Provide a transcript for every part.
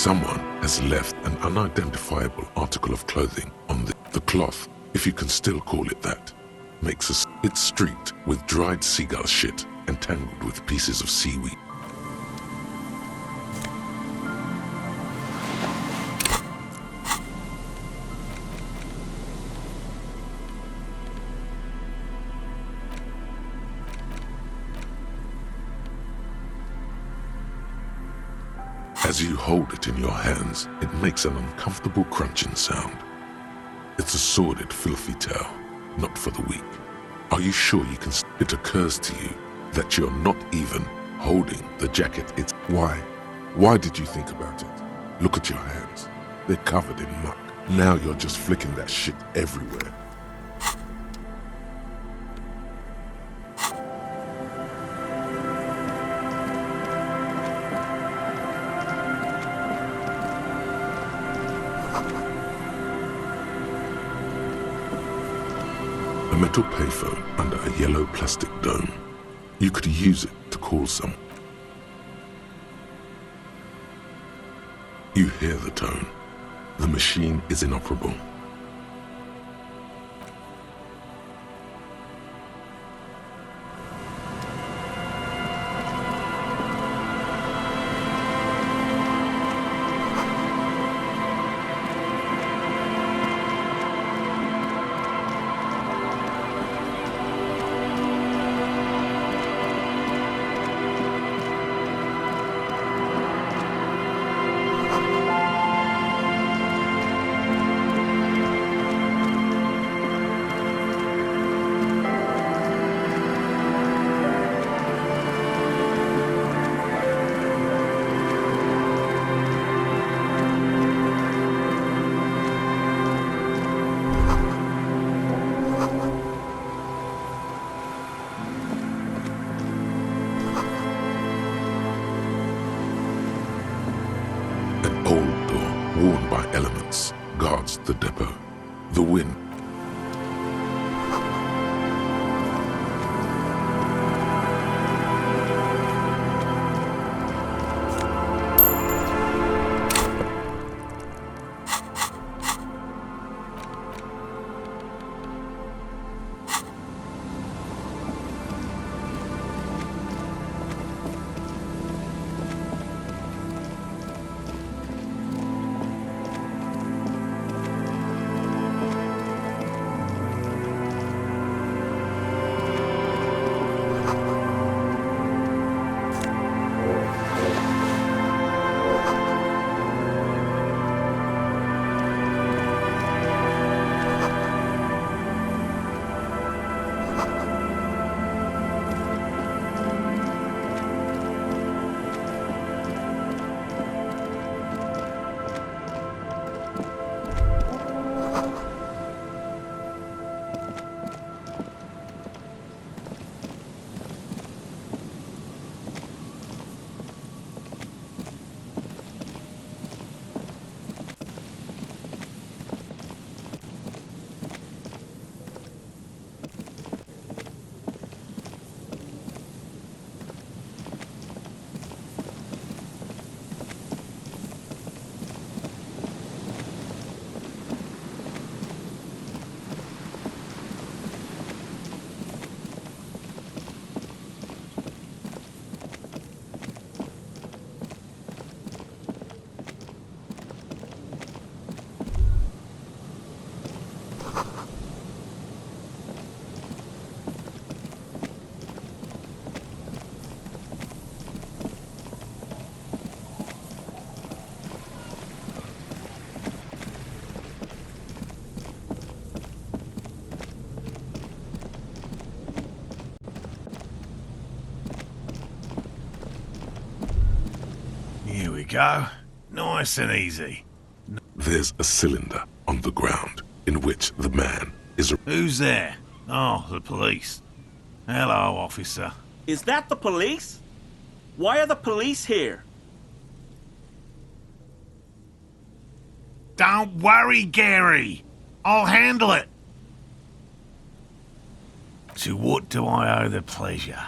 Someone has left an unidentifiable article of clothing on the cloth, if you can still call it that. It's streaked with dried seagull shit and tangled with pieces of seaweed. As you hold it in your hands, it makes an uncomfortable crunching sound. It's a sordid, filthy tale, not for the weak. Are you sure you can? It occurs to you that you're not even holding the jacket. It's why? Why did you think about it? Look at your hands. They're covered in muck. Now you're just flicking that shit everywhere. A metal payphone under a yellow plastic dome. You could use it to call someone. You hear the tone. The machine is inoperable. An old door, worn by elements, guards the depot. The wind. Here we go. Nice and easy. There's a cylinder on the ground in which the man is. Who's there? Oh, the police. Hello, officer. Is that the police? Why are the police here? Don't worry, Gary. I'll handle it. To what do I owe the pleasure?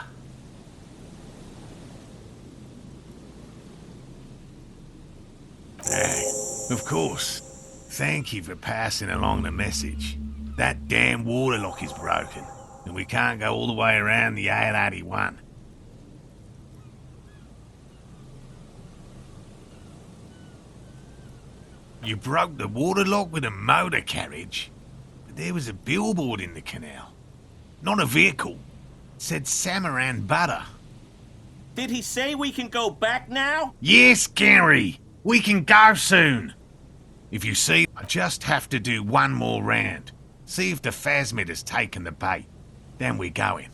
Of course. Thank you for passing along the message. That damn water lock is broken, and we can't go all the way around the A81. You broke the water lock with a motor carriage? But there was a billboard in the canal. Not a vehicle. It said Samaran Butter. Did he say we can go back now? Yes, Gary! We can go soon! If you see, I just have to do one more round. See if the phasmid has taken the bait. Then we're going.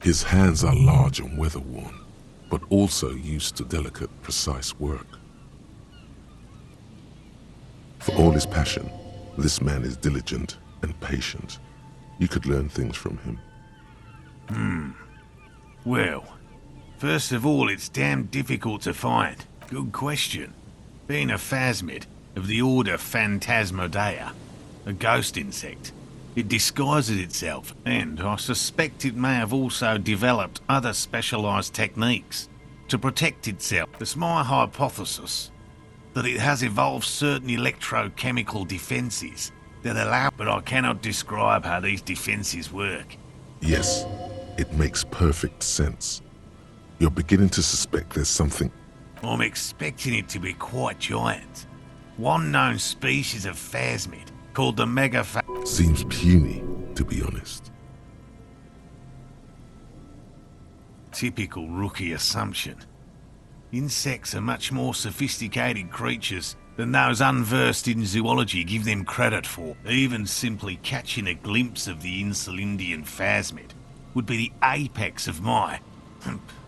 His hands are large and weather-worn, but also used to delicate, precise work. For all his passion, this man is diligent and patient. You could learn things from him. Well, first of all, it's damn difficult to find. Good question. Being a phasmid of the order Phantasmodea, a ghost insect, it disguises itself, and I suspect it may have also developed other specialised techniques to protect itself. It's my hypothesis that it has evolved certain electrochemical defences that allow, but I cannot describe how these defences work. Yes, it makes perfect sense. You're beginning to suspect there's something. I'm expecting it to be quite giant. One known species of phasmid, called the Seems puny, to be honest. Typical rookie assumption. Insects are much more sophisticated creatures than those unversed in zoology give them credit for. Even simply catching a glimpse of the Insulindian phasmid would be the apex of my,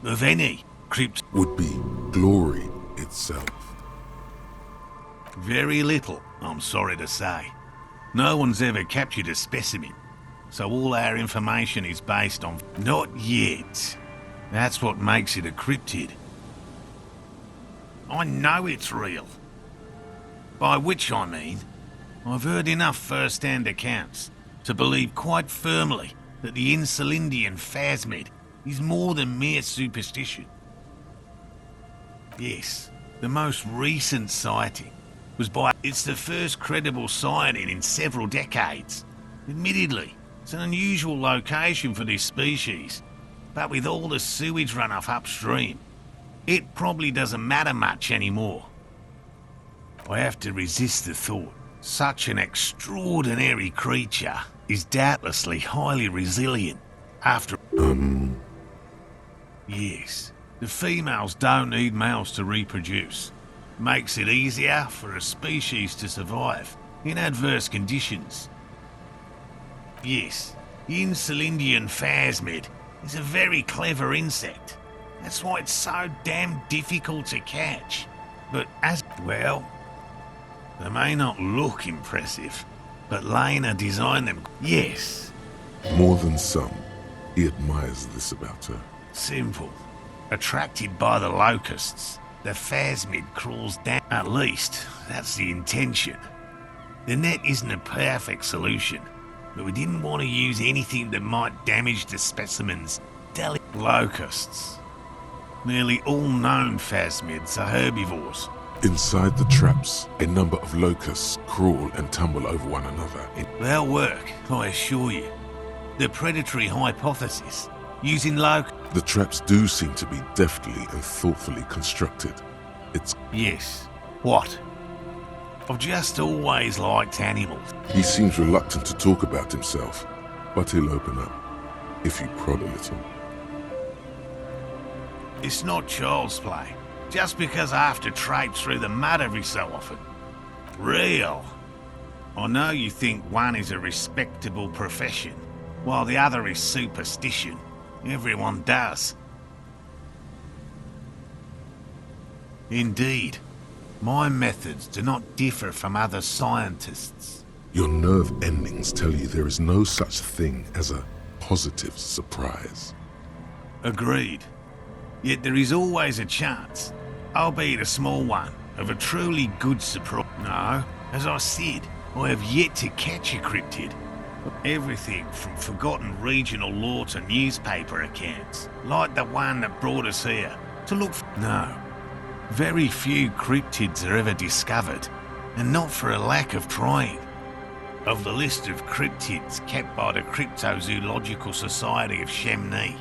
of any, crypt. Would be glory itself. Very little, I'm sorry to say. No one's ever captured a specimen, so all our information is based on... Not yet. That's what makes it a cryptid. I know it's real. By which I mean, I've heard enough first-hand accounts to believe quite firmly that the Insulindian phasmid is more than mere superstition. Yes, the most recent sighting was by... It's the first credible sighting in several decades. Admittedly, it's an unusual location for this species, but with all the sewage runoff upstream, it probably doesn't matter much anymore. I have to resist the thought. Such an extraordinary creature is doubtlessly highly resilient after... Yes, the females don't need males to reproduce. Makes it easier for a species to survive in adverse conditions. Yes, the Insulindian phasmid is a very clever insect. That's why it's so damn difficult to catch. But as well, they may not look impressive, but Lena designed them. Yes. More than some, he admires this about her. Simple. Attracted by the locusts, the phasmid crawls down. At least, that's the intention. The net isn't a perfect solution, but we didn't want to use anything that might damage the specimen's locusts. Nearly all known phasmids are herbivores. Inside the traps, a number of locusts crawl and tumble over one another. They'll work, I assure you. The predatory hypothesis, using The traps do seem to be deftly and thoughtfully constructed. It's... Yes. What? I've just always liked animals. He seems reluctant to talk about himself, but he'll open up, if you prod a little. It's not child's play, just because I have to traipse through the mud every so often. Real. I know you think one is a respectable profession, while the other is superstition. Everyone does. Indeed. My methods do not differ from other scientists. Your nerve endings tell you there is no such thing as a positive surprise. Agreed. Yet there is always a chance, albeit a small one, of a truly good surprise. No, as I said, I have yet to catch a cryptid. Everything from forgotten regional lore to newspaper accounts, like the one that brought us here, to look for... No. Very few cryptids are ever discovered, and not for a lack of trying. Of the list of cryptids kept by the Cryptozoological Society of Chemney,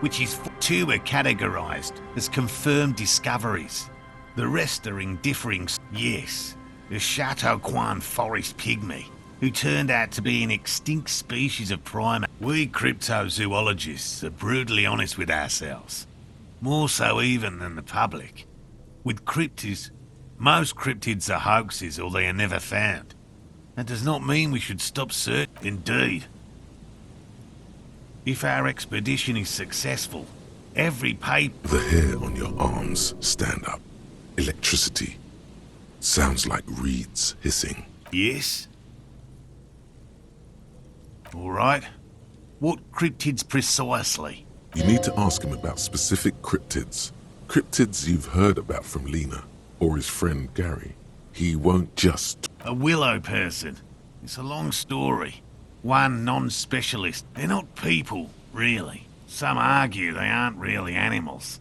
which is two are categorised as confirmed discoveries. The rest are in differing... Yes, the Chateauquan forest pygmy, who turned out to be an extinct species of primate. We cryptozoologists are brutally honest with ourselves, more so even than the public. With cryptids, most cryptids are hoaxes or they are never found. That does not mean we should stop searching. Indeed. If our expedition is successful, every paper... The hair on your arms stand up. Electricity. Sounds like reeds hissing. Yes? Alright. What cryptids precisely? You need to ask him about specific cryptids. Cryptids you've heard about from Lena, or his friend Gary. He won't just... A willow person. It's a long story. One non-specialist. They're not people, really. Some argue they aren't really animals.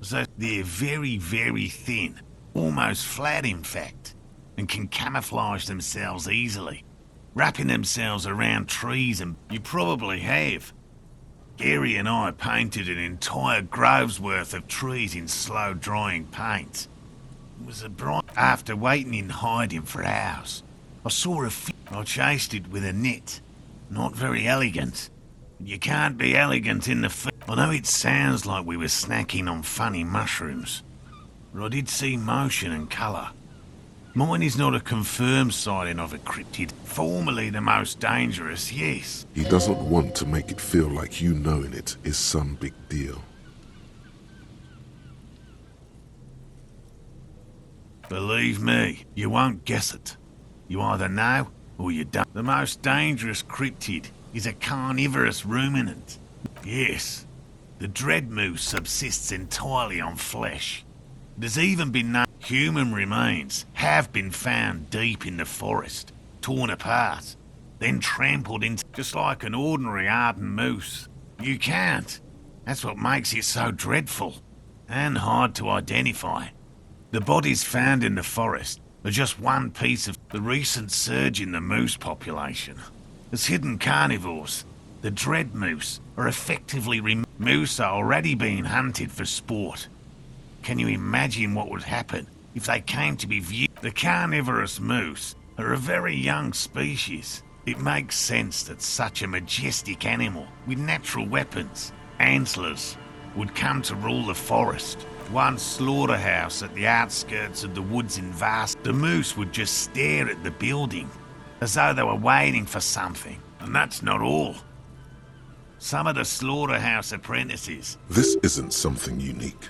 So they're very, very thin. Almost flat, in fact. And can camouflage themselves easily. Wrapping themselves around trees, and you probably have. Gary and I painted an entire grove's worth of trees in slow-drying paint. It was a bright... After waiting in hiding for hours, I saw a fish. I chased it with a net. Not very elegant. But you can't be elegant in the field. I know it sounds like we were snacking on funny mushrooms, but I did see motion and colour. Mine is not a confirmed sighting of a cryptid. Formerly the most dangerous, yes. He doesn't want to make it feel like you knowing it is some big deal. Believe me, you won't guess it. You either know or you don't. The most dangerous cryptid is a carnivorous ruminant. Yes, the dread moose subsists entirely on flesh. There's even been known human remains have been found deep in the forest, torn apart, then trampled into just like an ordinary ardent moose. You can't. That's what makes it so dreadful and hard to identify. The bodies found in the forest are just one piece of the recent surge in the moose population. As hidden carnivores, the dread moose are effectively moose are already being hunted for sport. Can you imagine what would happen if they came to be viewed? The carnivorous moose are a very young species. It makes sense that such a majestic animal with natural weapons, antlers, would come to rule the forest. One slaughterhouse at the outskirts of the woods in Vast, the moose would just stare at the building, as though they were waiting for something. And that's not all. Some of the slaughterhouse apprentices... This isn't something unique.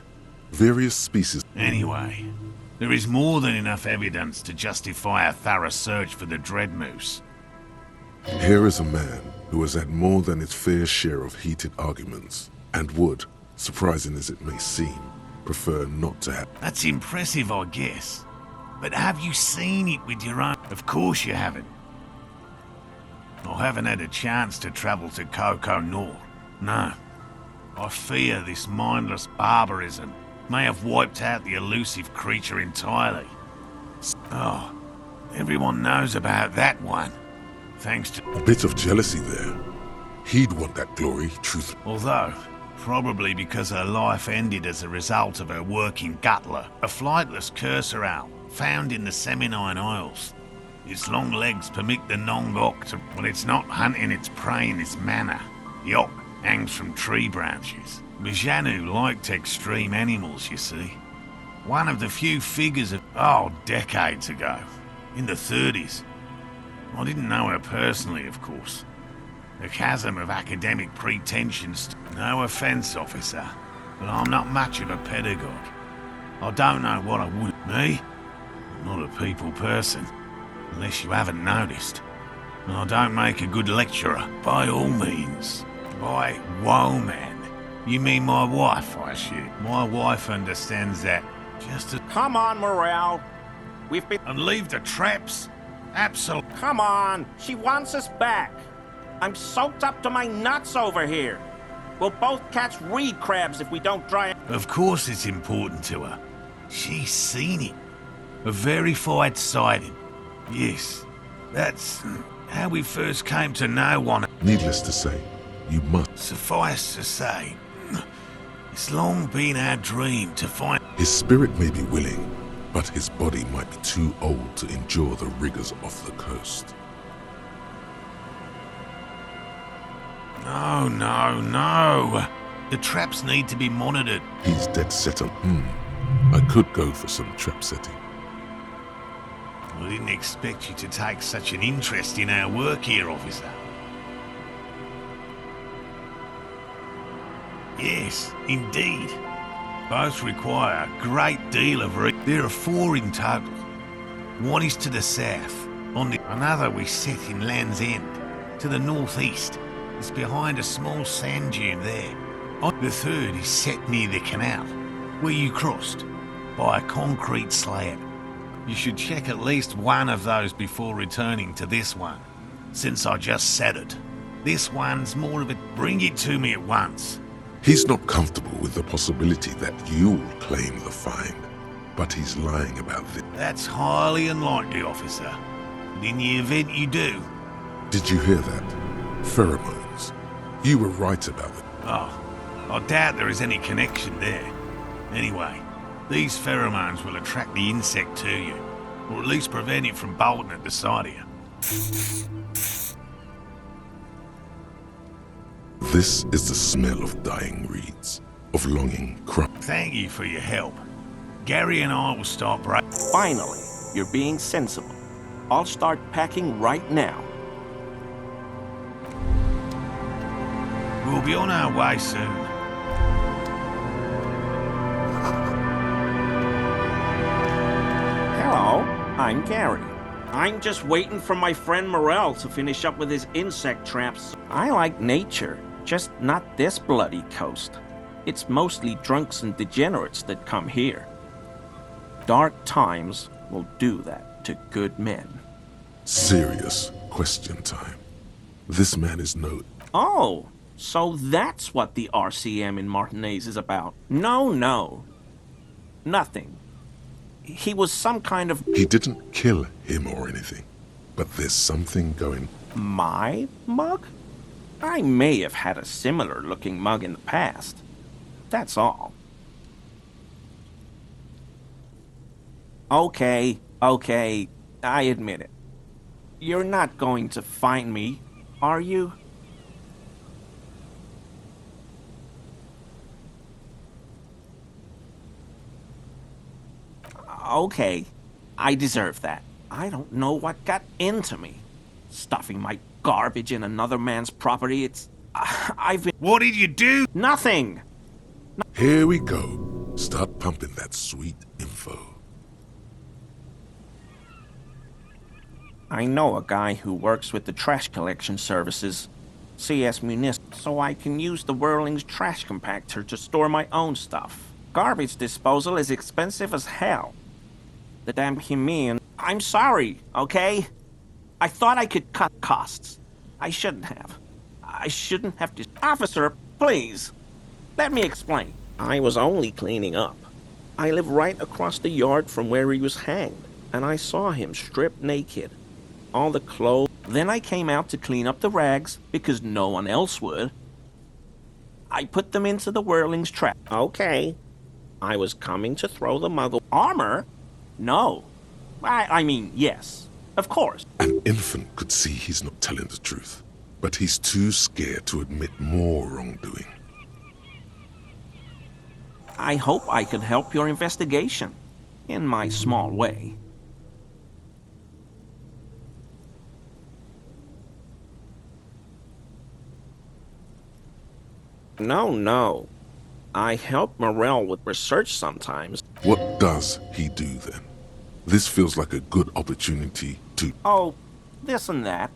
Various species... Anyway, there is more than enough evidence to justify a thorough search for the dread moose. Here is a man who has had more than his fair share of heated arguments, and would, surprising as it may seem, prefer not to have... That's impressive, I guess. But have you seen it with your own... Of course you haven't. I haven't had a chance to travel to Coco Nor. No. I fear this mindless barbarism may have wiped out the elusive creature entirely. Oh, everyone knows about that one. Thanks to... A bit of jealousy there. He'd want that glory, truth... Although, probably because her life ended as a result of her work in Gutler, a flightless cursor owl found in the Seminine Isles. Its long legs permit the Nongok to... When it's not hunting its prey in this manner, the Ock hangs from tree branches. Bijanu liked extreme animals, you see. One of the few figures of... decades ago. In the 30s. I didn't know her personally, of course. The chasm of academic pretensions... No offence, officer, but I'm not much of a pedagogue. I don't know what I would... Me? I'm not a people person. Unless you haven't noticed. And I don't make a good lecturer, by all means. By woman. You mean my wife, I assume? My wife understands that just as... Come on, Morale. We've been... And leave the traps? Absolutely. Come on. She wants us back. I'm soaked up to my nuts over here. We'll both catch reed crabs if we don't dry... Of course it's important to her. She's seen it. A verified sighting. Yes, that's how we first came to know one. Needless to say, you must. Suffice to say, it's long been our dream to find... His spirit may be willing, but his body might be too old to endure the rigors of the coast. No, no, no. The traps need to be monitored. He's dead set on. I could go for some trap setting. I didn't expect you to take such an interest in our work here, officer. Yes, indeed. Both require a great deal of There are 4 in total. One is to the south. Another we set in Land's End, to the northeast. It's behind a small sand dune there. The third is set near the canal, where you crossed, by a concrete slab. You should check at least one of those before returning to this one, since I just said it. This one's more of a bring it to me at once. He's not comfortable with the possibility that you'll claim the find, but he's lying about this. That's highly unlikely, officer. But in the event you do... Did you hear that? Pheromones. You were right about it. Oh, I doubt there is any connection there. Anyway, these pheromones will attract the insect to you, or at least prevent it from bolting at the sight of you. This is the smell of dying reeds, of longing Thank you for your help. Gary and I will start break. Finally, you're being sensible. I'll start packing right now. We'll be on our way soon. Hello, I'm Gary. I'm just waiting for my friend Morel to finish up with his insect traps. I like nature, just not this bloody coast. It's mostly drunks and degenerates that come here. Dark times will do that to good men. Serious question time. This man is no... Oh, so that's what the RCM in Martinez is about. No. Nothing. He was some kind of... He didn't kill him or anything, but there's something going... My mug? I may have had a similar looking mug in the past. That's all. Okay, I admit it. You're not going to find me, are you? Okay, I deserve that. I don't know what got into me. Stuffing my garbage in another man's property, I've been... What did you do? Nothing! Here we go. Start pumping that sweet info. I know a guy who works with the trash collection services, CS Municipal, so I can use the Whirling's trash compactor to store my own stuff. Garbage disposal is expensive as hell. The damn humane... I'm sorry, okay? I thought I could cut costs. I shouldn't have. I shouldn't have to... Officer, please. Let me explain. I was only cleaning up. I live right across the yard from where he was hanged, and I saw him stripped naked. All the clothes. Then I came out to clean up the rags, because no one else would. I put them into the Whirling's trap. Okay. I was coming to throw the muggle... Armor? No. I mean, yes. Of course. An infant could see he's not telling the truth, but he's too scared to admit more wrongdoing. I hope I could help your investigation, in my small way. No. I help Morel with research sometimes. What does he do then? This feels like a good opportunity to... Oh, this and that.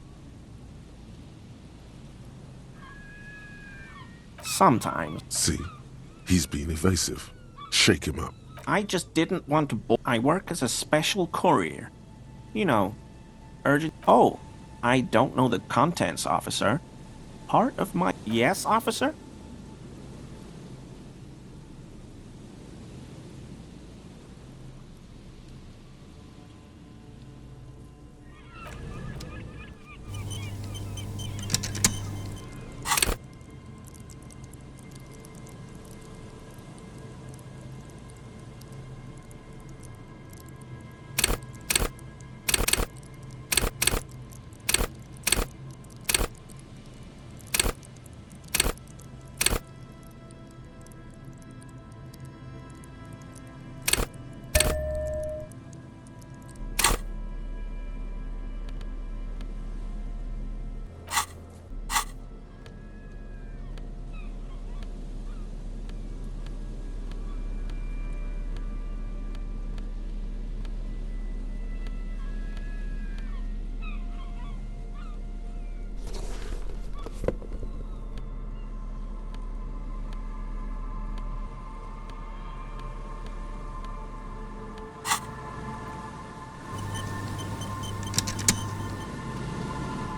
Sometimes. See, he's being evasive. Shake him up. I just didn't want to I work as a special courier. You know, urgent... Oh, I don't know the contents, officer. Part of my... Yes, officer?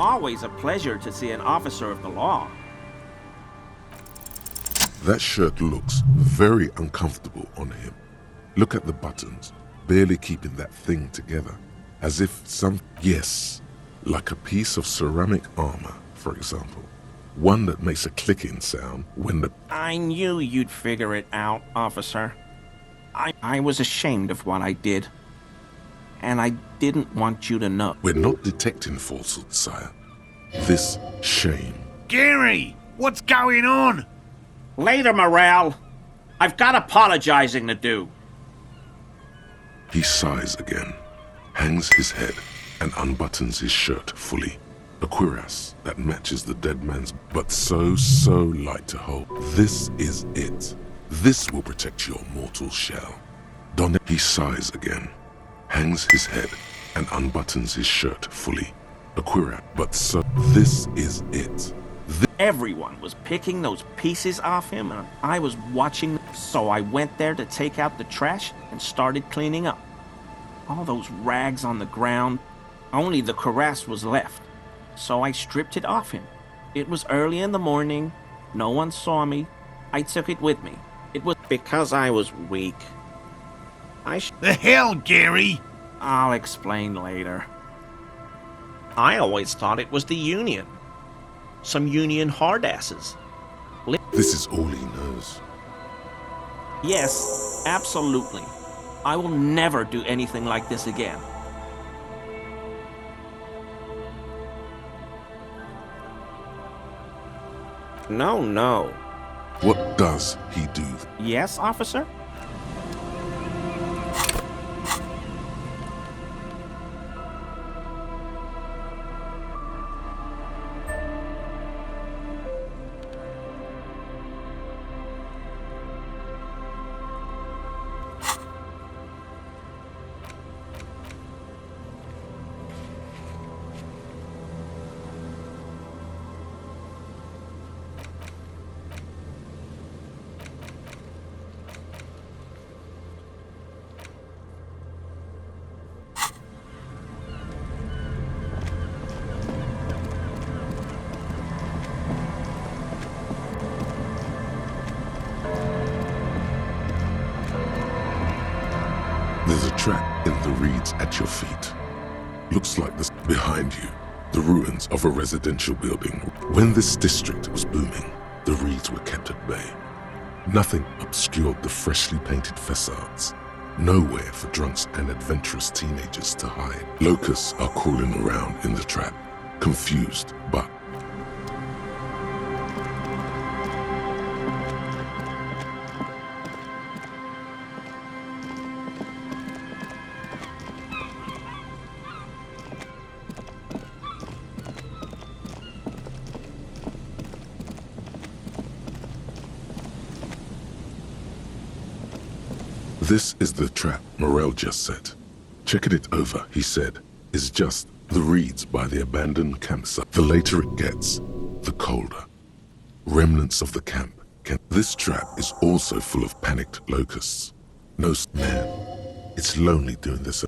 always a pleasure to see an officer of the law. That shirt looks very uncomfortable on him. Look at the buttons, barely keeping that thing together. As if yes, like a piece of ceramic armor, for example. One that makes a clicking sound when the... I knew you'd figure it out, officer. I was ashamed of what I did. And I didn't want you to know. We're not detecting falsehood, sire. This shame. Gary! What's going on? Later, Morale. I've got apologizing to do. He sighs again, hangs his head, and unbuttons his shirt fully. A cuirass that matches the dead man's, but so light to hold. This is it. This will protect your mortal shell. Don it. He sighs again, hangs his head, and unbuttons his shirt fully. A cuirass, but so this is it. Everyone was picking those pieces off him, and I was watching. So I went there to take out the trash and started cleaning up. All those rags on the ground, only the cuirass was left. So I stripped it off him. It was early in the morning. No one saw me. I took it with me. It was because I was weak. The hell, Gary? I'll explain later. I always thought it was the Union. Some Union hardasses. This is all he knows. Yes, absolutely. I will never do anything like this again. No. What does he do? Yes, officer? There's a trap in the reeds at your feet. Looks like this behind you, the ruins of a residential building. When this district was booming, the reeds were kept at bay. Nothing obscured the freshly painted facades. Nowhere for drunks and adventurous teenagers to hide. Locusts are crawling around in the trap, confused but... This is the trap Morel just set. Checking it over, he said, is just the reeds by the abandoned campsite. The later it gets, the colder. Remnants of the camp can... This trap is also full of panicked locusts. No, man, it's lonely doing this.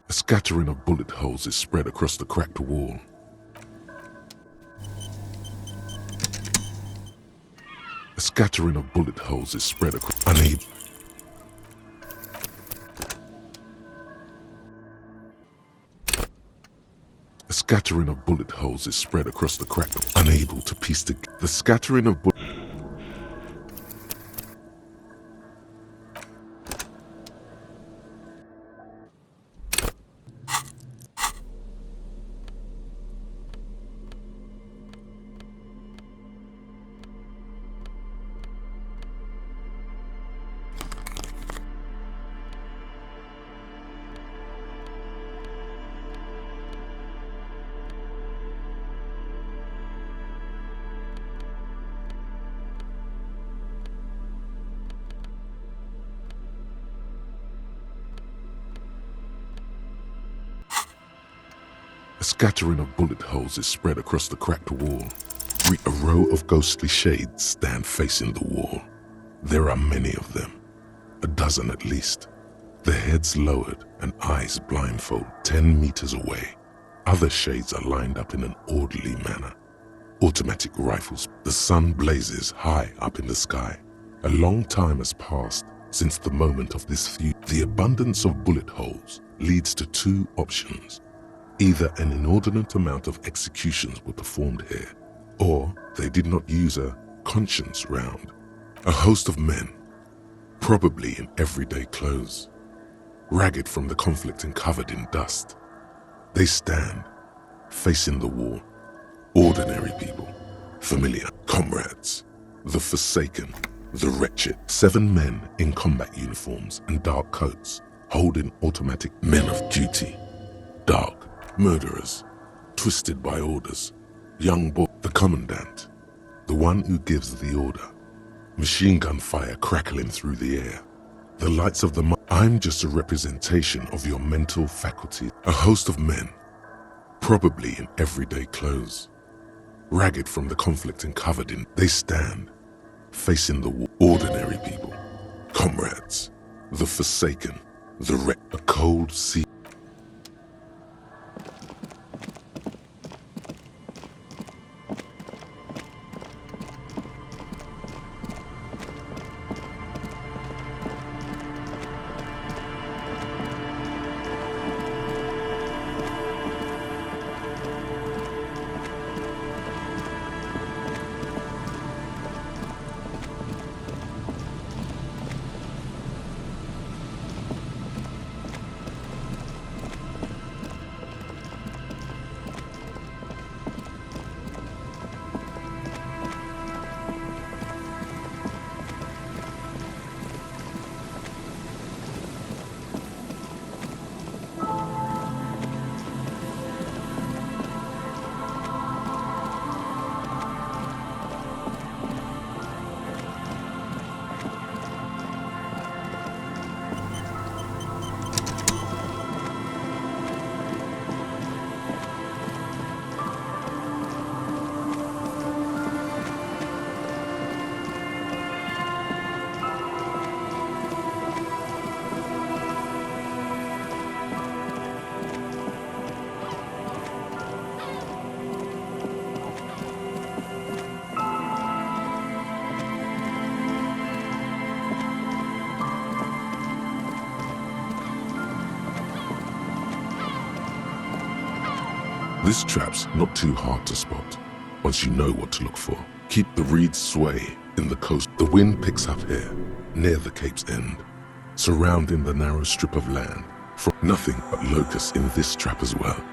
A scattering of bullet holes is spread across the cracked wall. A scattering of bullet holes is spread across... Unable... A scattering of bullet holes is spread across the cracked... Unable to piece the scattering of bullet... A scattering of bullet holes is spread across the cracked wall. A row of ghostly shades stand facing the wall. There are many of them, a dozen at least. Their heads lowered and eyes blindfold 10 meters away. Other shades are lined up in an orderly manner. Automatic rifles. The sun blazes high up in the sky. A long time has passed since the moment of this feud. The abundance of bullet holes leads to two options. Either an inordinate amount of executions were performed here, or they did not use a conscience round. A host of men, probably in everyday clothes, ragged from the conflict and covered in dust. They stand, facing the wall. Ordinary people, familiar, comrades, the forsaken, the wretched. 7 men in combat uniforms and dark coats, holding automatic men of duty. Dark, murderers, twisted by orders. Young boy, the commandant, the one who gives the order. Machine gun fire crackling through the air. The lights of the I'm just a representation of your mental faculties. A host of men, probably in everyday clothes, ragged from the conflict and covered in. They stand, facing the wall. Ordinary people, comrades, the forsaken, a cold sea. This trap's not too hard to spot, once you know what to look for. Keep the reeds sway in the coast. The wind picks up here, near the cape's end, surrounding the narrow strip of land. From nothing but locusts in this trap as well.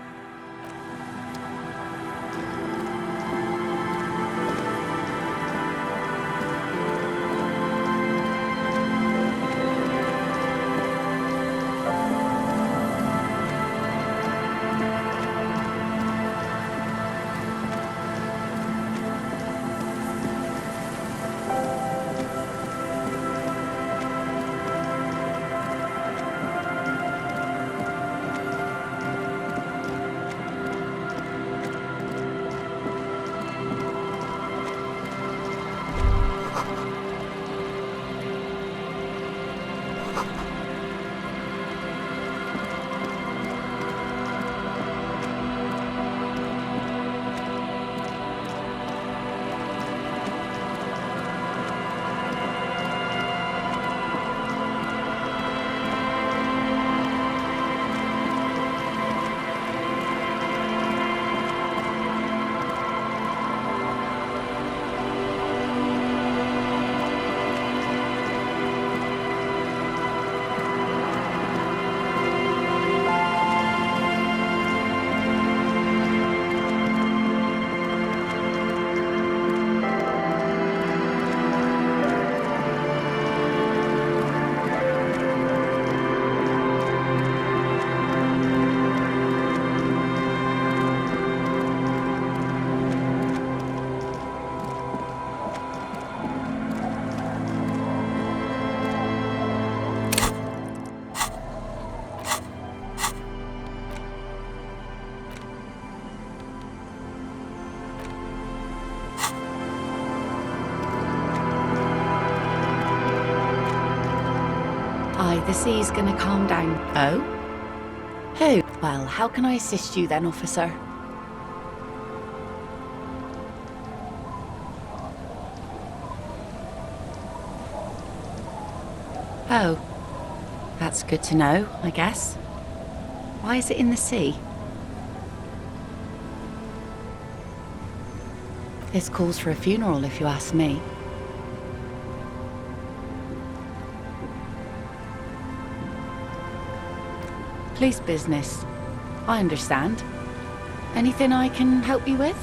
Hi, the sea's gonna calm down. Oh? Who? Well, how can I assist you then, officer? Oh. That's good to know, I guess. Why is it in the sea? This calls for a funeral, if you ask me. Police business. I understand. Anything I can help you with?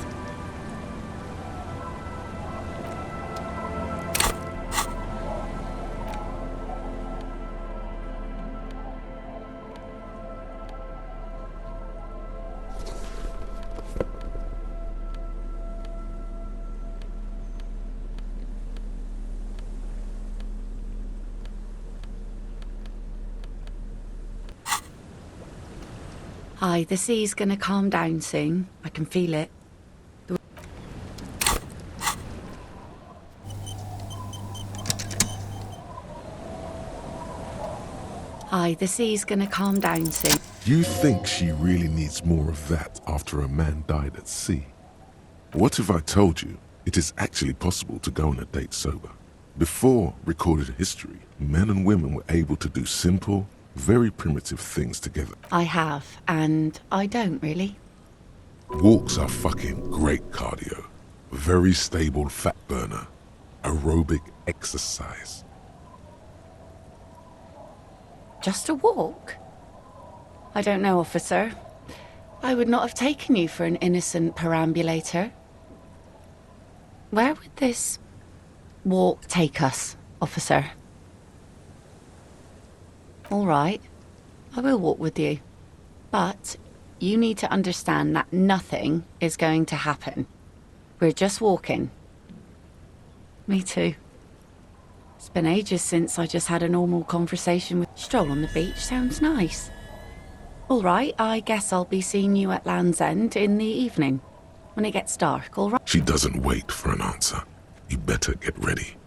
Hi, the sea's gonna calm down soon. I can feel it. Hi, the sea's gonna calm down soon. You think she really needs more of that after a man died at sea? What if I told you it is actually possible to go on a date sober? Before recorded history, men and women were able to do simple, very primitive things together. I have, and I don't really. Walks are fucking great cardio. Very stable fat burner. Aerobic exercise. Just a walk? I don't know, officer. I would not have taken you for an innocent perambulator. Where would this walk take us, officer? All right, I will walk with you. But you need to understand that nothing is going to happen. We're just walking. Me too. It's been ages since I just had a normal conversation with... Stroll on the beach sounds nice. All right, I guess I'll be seeing you at Land's End in the evening, when it gets dark, all right? She doesn't wait for an answer. You better get ready.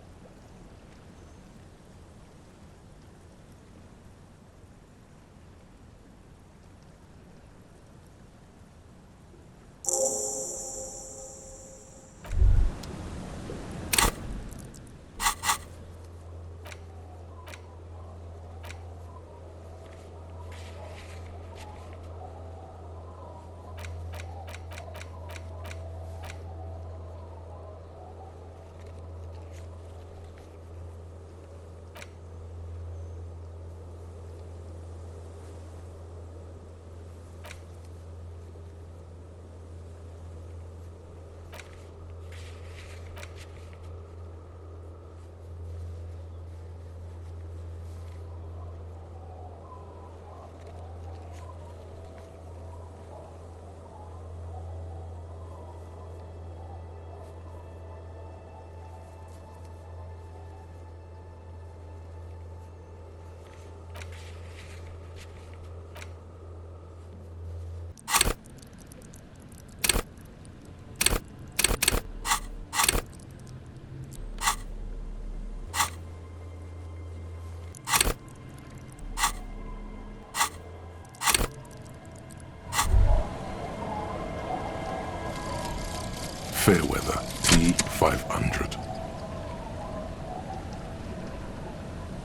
Fairweather T500.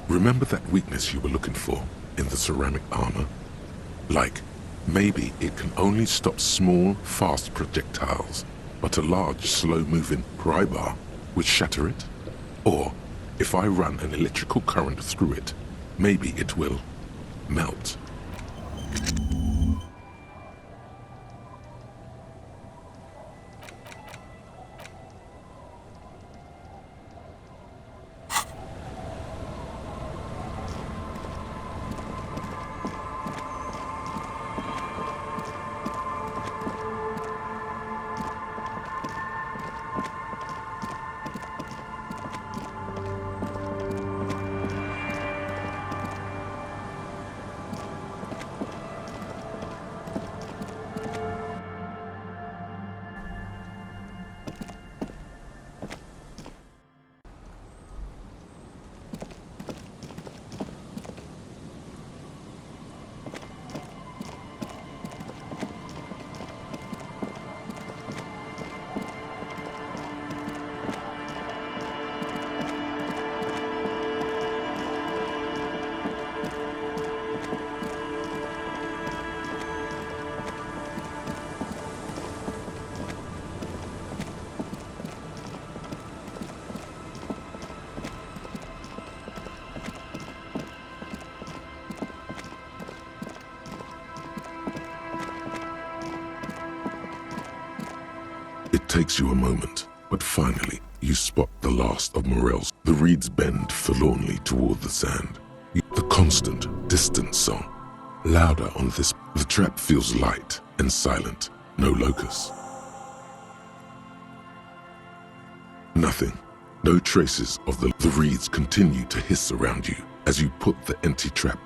Remember that weakness you were looking for in the ceramic armor? Like, maybe it can only stop small, fast projectiles, but a large, slow-moving pry bar would shatter it? Or, if I run an electrical current through it, maybe it will melt. takes you a moment, but finally, you spot the last of Morel's. The reeds bend forlornly toward the sand. The constant, distant song, louder on this. The trap feels light and silent. No locust. Nothing. No traces of the reeds continue to hiss around you as you put the empty trap